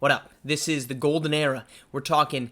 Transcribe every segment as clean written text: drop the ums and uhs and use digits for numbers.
What up? This is the Golden Era. We're talking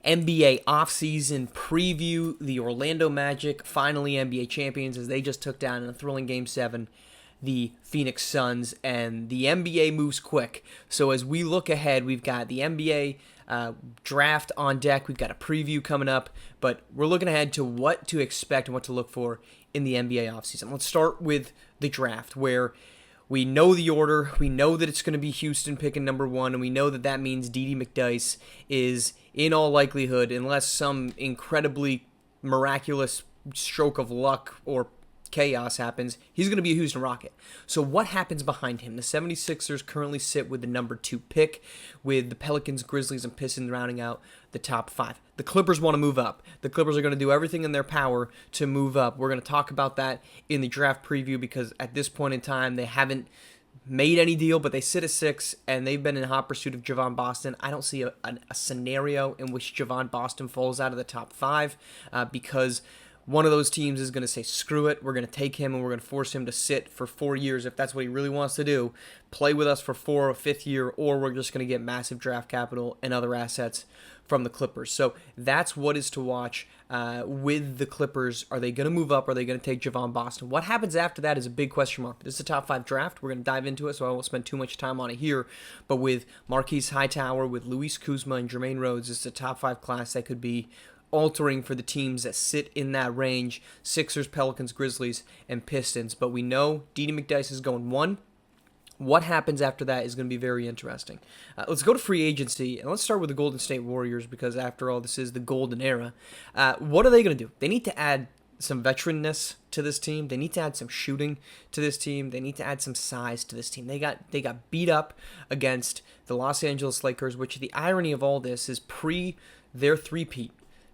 NBA offseason preview. The Orlando Magic, finally NBA champions, as they just took down in a thrilling Game 7 the Phoenix Suns, and the NBA moves quick. So as we look ahead, we've got the NBA draft on deck. We've got a preview coming up, but we're looking ahead to what to expect and what to look for in the NBA offseason. Let's start with the draft, where we know the order. We know that it's going to be Houston picking number 1, and we know that that means DeeDee McDyess is, in all likelihood, unless some incredibly miraculous stroke of luck or chaos happens, he's going to be a Houston Rocket. So what happens behind him? The 76ers currently sit with the number 2 pick, with the Pelicans, Grizzlies, and Pistons rounding out the top 5. The Clippers want to move up. The Clippers are going to do everything in their power to move up. We're going to talk about that in the draft preview, because at this point in time, they haven't made any deal, but they sit at 6, and they've been in hot pursuit of Jevon Boston. I don't see a scenario in which Jevon Boston falls out of the top 5 because one of those teams is going to say, screw it, we're going to take him and we're going to force him to sit for 4 years if that's what he really wants to do, play with us for 4 or 5th year, or we're just going to get massive draft capital and other assets from the Clippers. So that's what is to watch with the Clippers. Are they going to move up? Are they going to take Jevon Boston? What happens after that is a big question mark. This is a top 5 draft. We're going to dive into it, so I won't spend too much time on it here. But with Marquise Hightower, with Luis Kuzma, and Jermaine Rhodes, it's a top 5 class that could be altering for the teams that sit in that range: Sixers, Pelicans, Grizzlies, and Pistons. But we know DeeDee McDyess is going 1. What happens after that is going to be very interesting. Let's go to free agency, and let's start with the Golden State Warriors, because after all, this is the Golden Era. What are they going to do? They need to add some veteranness to this team. They need to add some shooting to this team. They need to add some size to this team. They got beat up against the Los Angeles Lakers, which the irony of all this is pre their three-peat.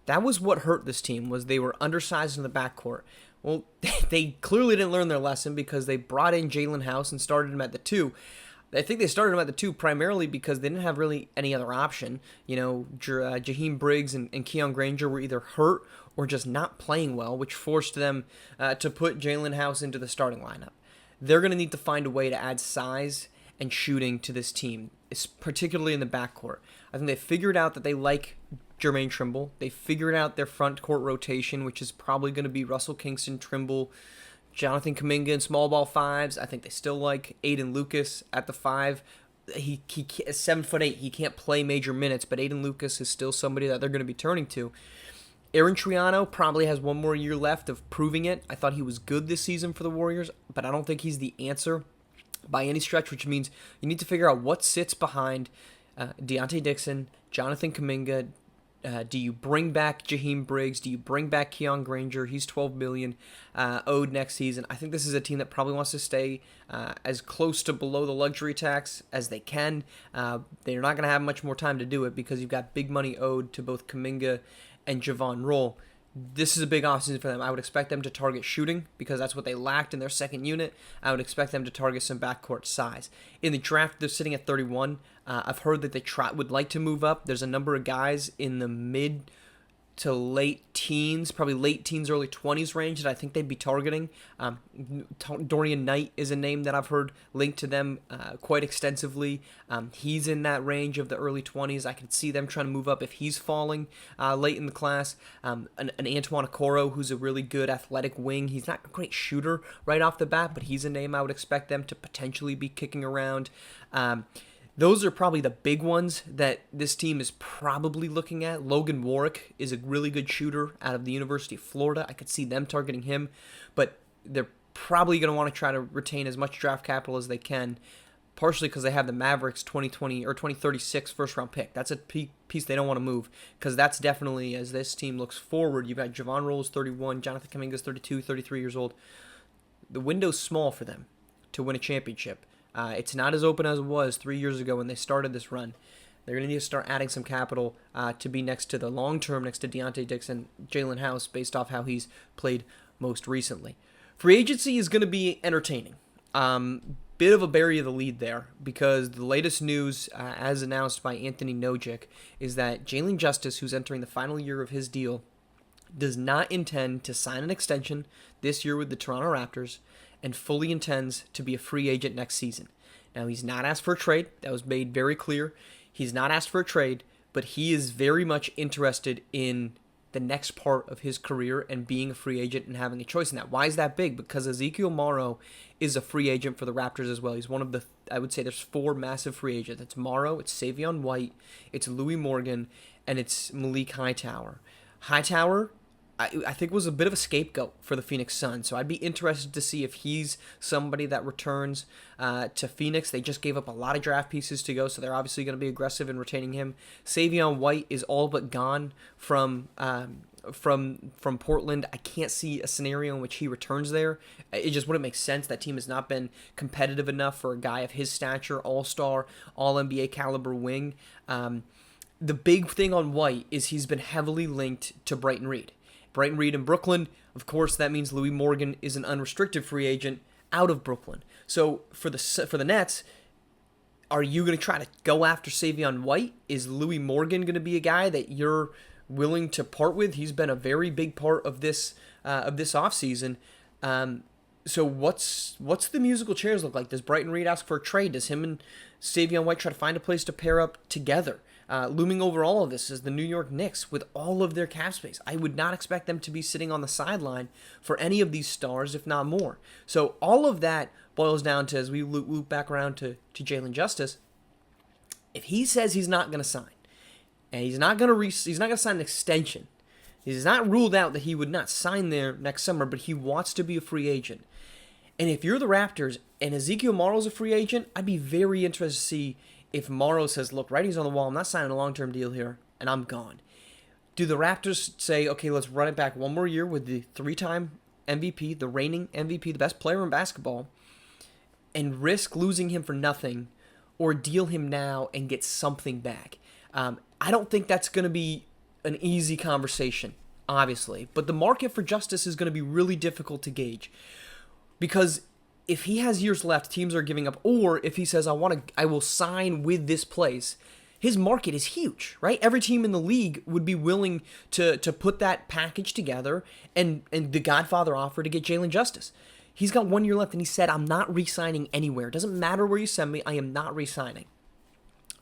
That was what hurt this team, was they were undersized in the backcourt. Well, they clearly didn't learn their lesson, because they brought in Jalen House and started him at the 2. I think they started him at the 2 primarily because they didn't have really any other option. You know, Jaheim Briggs and Keon Granger were either hurt or just not playing well, which forced them to put Jalen House into the starting lineup. They're going to need to find a way to add size and shooting to this team, particularly in the backcourt. I think they figured out that they like Jermaine Trimble. They figured out their front court rotation, which is probably going to be Russell Kingston, Trimble, Jonathan Kuminga in small ball 5s. I think they still like Aiden Lucas at the 5. He is 7'8". He can't play major minutes, but Aiden Lucas is still somebody that they're going to be turning to. Aaron Triano probably has 1 more year left of proving it. I thought he was good this season for the Warriors, but I don't think he's the answer by any stretch, which means you need to figure out what sits behind Deontay Dixon, Jonathan Kuminga. Do you bring back Jaheim Briggs? Do you bring back Keon Granger? He's $12 million owed next season. I think this is a team that probably wants to stay as close to below the luxury tax as they can. They're not going to have much more time to do it, because you've got big money owed to both Kuminga and Javon Roll. This is a big offseason for them. I would expect them to target shooting, because that's what they lacked in their second unit. I would expect them to target some backcourt size. In the draft, they're sitting at 31. I've heard that they would like to move up. There's a number of guys in the mid to late teens, probably late teens, early 20s range that I think they'd be targeting. Dorian Knight is a name that I've heard linked to them quite extensively. He's in that range of the early 20s. I could see them trying to move up if he's falling late in the class. An Antoine Okoro, who's a really good athletic wing. He's not a great shooter right off the bat, but he's a name I would expect them to potentially be kicking around. Those are probably the big ones that this team is probably looking at. Logan Warwick is a really good shooter out of the University of Florida. I could see them targeting him, but they're probably going to want to try to retain as much draft capital as they can, partially because they have the Mavericks 2020 or 2036 first-round pick. That's a piece they don't want to move, because that's definitely, as this team looks forward, you've got Javon Rolls 31, Jonathan Kuminga's 32, 33 years old. The window's small for them to win a championship. It's not as open as it was 3 years ago when they started this run. They're going to need to start adding some capital to be next to the long term, next to Deontay Dixon, Jalen House, based off how he's played most recently. Free agency is going to be entertaining. Bit of a bury of the lead there, because the latest news, as announced by Anthony Nojic, is that Jalen Justice, who's entering the final year of his deal, does not intend to sign an extension this year with the Toronto Raptors, and fully intends to be a free agent next season. Now, he's not asked for a trade. That was made very clear. He's not asked for a trade, but he is very much interested in the next part of his career and being a free agent and having a choice in that. Why is that big? Because Ezekiel Morrow is a free agent for the Raptors as well. He's one of the, I would say there's 4 massive free agents. It's Morrow, it's Savion White, it's Louis Morgan, and it's Malik Hightower. Hightower, I think, was a bit of a scapegoat for the Phoenix Suns, so I'd be interested to see if he's somebody that returns to Phoenix. They just gave up a lot of draft pieces to go, so they're obviously going to be aggressive in retaining him. Savion White is all but gone from Portland. I can't see a scenario in which he returns there. It just wouldn't make sense. That team has not been competitive enough for a guy of his stature, all-star, all-NBA caliber wing. The big thing on White is he's been heavily linked to Brighton Reed. Brighton Reed in Brooklyn, of course, that means Louis Morgan is an unrestricted free agent out of Brooklyn. So for the Nets, are you going to try to go after Savion White? Is Louis Morgan going to be a guy that you're willing to part with? He's been a very big part of this offseason. So what's the musical chairs look like? Does Brighton Reed ask for a trade? Does him and Savion White try to find a place to pair up together? Looming over all of this is the New York Knicks with all of their cap space. I would not expect them to be sitting on the sideline for any of these stars, if not more. So all of that boils down to, as we loop back around to Jalen Justice, if he says he's not going to sign, and he's not going to sign an extension, he's not ruled out that he would not sign there next summer, but he wants to be a free agent. And if you're the Raptors and Ezekiel Morrow's a free agent, I'd be very interested to see if Morrow says, look, writing's on the wall, I'm not signing a long-term deal here, and I'm gone. Do the Raptors say, okay, let's run it back one more year with the 3-time MVP, the reigning MVP, the best player in basketball, and risk losing him for nothing, or deal him now and get something back? I don't think that's going to be an easy conversation, obviously, but the market for Justice is going to be really difficult to gauge, because if he has years left, teams are giving up, or if he says, I will sign with this place, his market is huge, right? Every team in the league would be willing to put that package together and the Godfather offer to get Jalen Justice. He's got 1 year left, and he said, I'm not re-signing anywhere. It doesn't matter where you send me, I am not re-signing.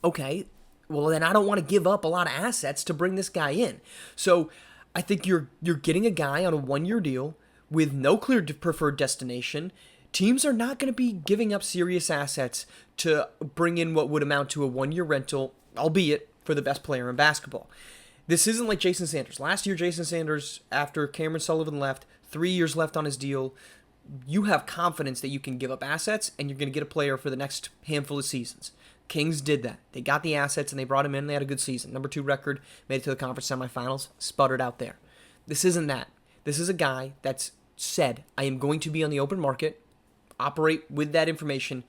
Okay, well then I don't want to give up a lot of assets to bring this guy in. So I think you're getting a guy on a 1-year deal with no clear preferred destination. Teams are not going to be giving up serious assets to bring in what would amount to a 1-year rental, albeit for the best player in basketball. This isn't like Jason Sanders. Last year, Jason Sanders, after Cameron Sullivan left, 3 years left on his deal, you have confidence that you can give up assets and you're going to get a player for the next handful of seasons. Kings did that. They got the assets and they brought him in. They had a good season. Number 2 record, made it to the conference semifinals, sputtered out there. This isn't that. This is a guy that's said, I am going to be on the open market. Operate with that information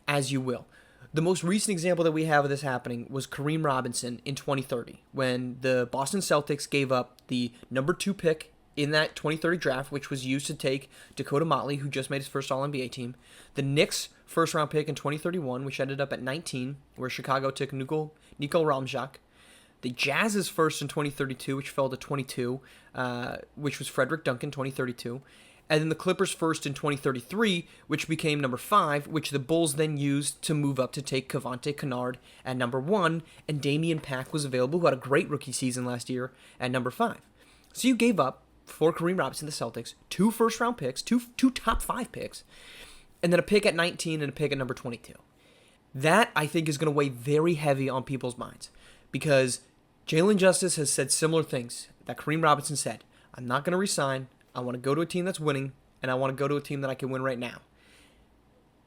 as you will. The most recent example that we have of this happening was Kareem Robinson in 2030, when the Boston Celtics gave up the number 2 pick in that 2030 draft, which was used to take Dakota Motley, who just made his first All-NBA team. The Knicks' first-round pick in 2031, which ended up at 19, where Chicago took Niko Ramjak. The Jazz's first in 2032, which fell to 22, which was Frederick Duncan, 2032. And then the Clippers' first in 2033, which became number 5, which the Bulls then used to move up to take Kevonte Kennard at number 1, and Damian Pack was available, who had a great rookie season last year, at number 5. So you gave up, for Kareem Robinson, the Celtics, 2 first-round picks, two top 5 picks, and then a pick at 19 and a pick at number 22. That, I think, is going to weigh very heavy on people's minds, because Jalen Justice has said similar things that Kareem Robinson said. I'm not going to resign. I want to go to a team that's winning, and I want to go to a team that I can win right now.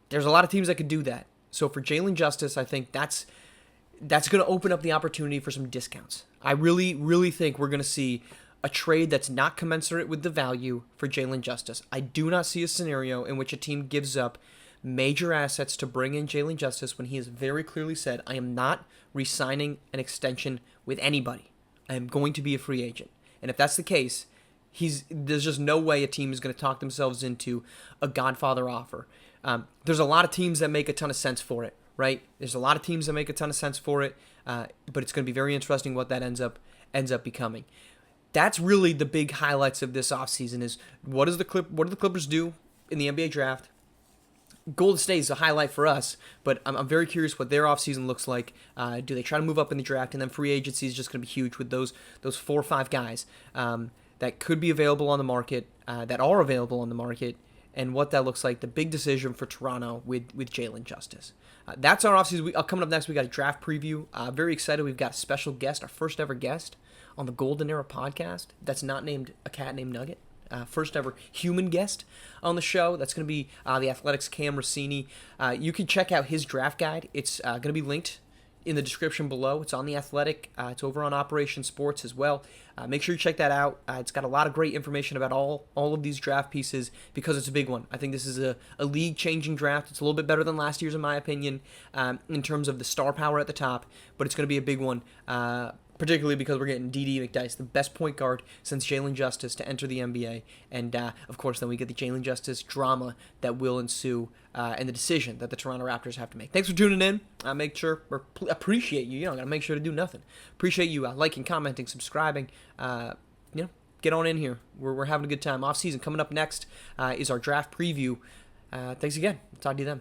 There's a lot of teams that could do that. So for Jalen Justice, I think that's going to open up the opportunity for some discounts. I really, really think we're going to see a trade that's not commensurate with the value for Jalen Justice. I do not see a scenario in which a team gives up major assets to bring in Jalen Justice when he has very clearly said, I am not re-signing an extension with anybody. I am going to be a free agent. And if that's the case, there's just no way a team is going to talk themselves into a Godfather offer. There's a lot of teams that make a ton of sense for it, right? There's a lot of teams that make a ton of sense for it, but it's going to be very interesting what that ends up becoming. That's really the big highlights of this offseason is what do the Clippers do in the NBA draft? Golden State is a highlight for us, but I'm very curious what their offseason looks like. Do they try to move up in the draft? And then free agency is just going to be huge with those 4 or 5 guys that could be available on the market, that are available on the market, and what that looks like. The big decision for Toronto with Jalen Justice. That's our offseason. Coming up next, we got a draft preview. Very excited. We've got a special guest, our first ever guest on the Golden Era podcast. That's not named a cat named Nugget. First ever human guest on the show. That's going to be the Athletics' Cam Rossini. You can check out his draft guide. It's going to be linked in the description below. It's on The Athletic. It's over on Operation Sports as well. Make sure you check that out. It's got a lot of great information about all of these draft pieces because it's a big one. I think this is a league-changing draft. It's a little bit better than last year's, in my opinion, in terms of the star power at the top, but it's going to be a big one. Particularly because we're getting DeeDee McDyess, the best point guard since Jalen Justice, to enter the NBA. And, of course, then we get the Jalen Justice drama that will ensue and the decision that the Toronto Raptors have to make. Thanks for tuning in. Appreciate you. You know, got to make sure to do nothing. Appreciate you liking, commenting, subscribing. Get on in here. We're having a good time. Off season coming up next is our draft preview. Thanks again. Talk to you then.